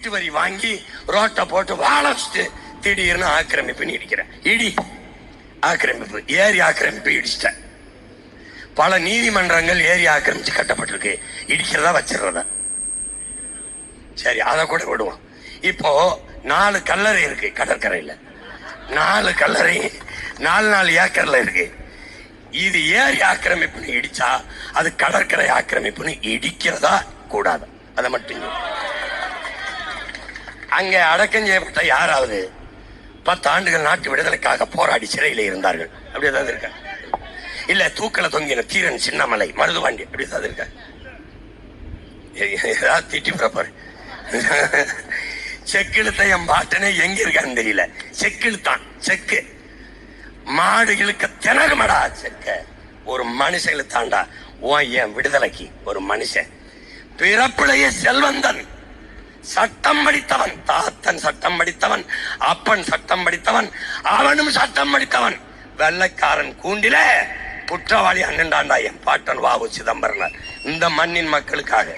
வீட்டு வரி வாங்கி ரோட்டை போட்டு வாழச்சிட்டு திடீர்னு ஆக்கிரமிப்பு இடிக்கிறேன். இடி ஆக்கிரமிப்பு, ஏரி ஆக்கிரமிப்பு இடிச்சிட்டேன். பல நீதிமன்றங்கள் ஏரி ஆக்கிரமிச்சு கட்டப்பட்டிருக்கு. இடிக்கிறதா வச்சிடறதா? சரி, அதை கூட விடுவோம். இப்போ 4 கல்லறை இருக்கு கடற்கரையில. 4 கல்லறை 4 ஏக்கர்ல இருக்கு. இது ஏரி ஆக்கிரமிப்புன்னு இடிச்சா அது கடற்கரை ஆக்கிரமிப்புன்னு இடிக்கிறதா கூடாது? அதை மட்டும் அங்க அடக்கம் செய்யப்பட்ட யாராவது 10 ஆண்டுகள் நாட்டு விடுதலைக்காக போராடி சிறையில் இருந்தார்கள் அப்படி ஏதாவது இருக்கா? இல்ல தூக்கல தொங்கின தீரன் சின்னமலை மருதுவாண்டி அப்படி ஏதாவது இருக்கா? ஏதாவது திட்டி பிறப்பாரு. செக்கிழுத்த என் பாட்டனே எங்க இருக்கான்னு தெரியல. செக்கிழுத்தான். செக்கு மாடு இழுக்க திணறுமடா. செக்க ஒரு மனுஷன் இழுத்தாண்டா. என் விடுதலைக்கு ஒரு மனுஷன் பிறப்பிலேயே செல்வந்தன், சட்டம் படித்தவன், தாத்தன் சட்டம் படித்தவன், அப்பன் சட்டம் படித்தவன், அவனும் சட்டம் படித்தவன். வெள்ளைக்காரன் கூண்டில குற்றவாளி அண்ணன்டாண்டா என் பாட்டன் வாவு சிதம்பரம். இந்த மண்ணின் மக்களுக்காக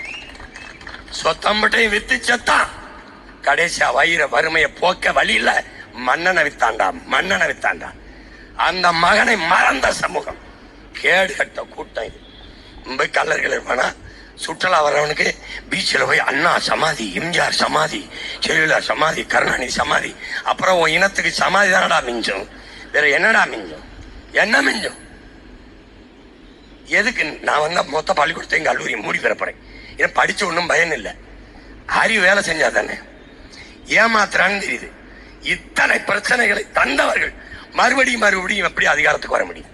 சொத்தம்பட்டையும் வித்து செத்தான். கடைசியா வயிற வறுமையை போக்க வழி இல்ல மன்னனை வித்தாண்டா. மன்னனை வித்தாண்டா. அந்த மகனை மறந்த சமூகம், கேடு கட்ட கூட்டம் இது. மும்பை கல்லர்கள் இருப்பானா? சுற்றுலா வர்றவனுக்கு பீச்சில் போய் அண்ணா சமாதி, எம்ஜிஆர் சமாதி, ஜெயலலிதா சமாதி, கருணாநிதி சமாதி, அப்புறம் உன் இனத்துக்கு சமாதி தானடா மிஞ்சும். வேற என்னடா மிஞ்சும்? என்ன மிஞ்சும்? எதுக்கு? நான் வந்தா மொத்த பள்ளிக்கூடத்தையும் கல்லூரி மூடி பெறப்படுறேன். ஏன்னா படிச்ச ஒன்றும் பயன் இல்லை. அறிவு வேலை செஞ்சா தானே. ஏமாத்துறான்னு தெரியுது. இத்தனை பிரச்சனைகளை தந்தவர்கள் மறுபடியும் எப்படி அதிகாரத்துக்கு வர முடியும்?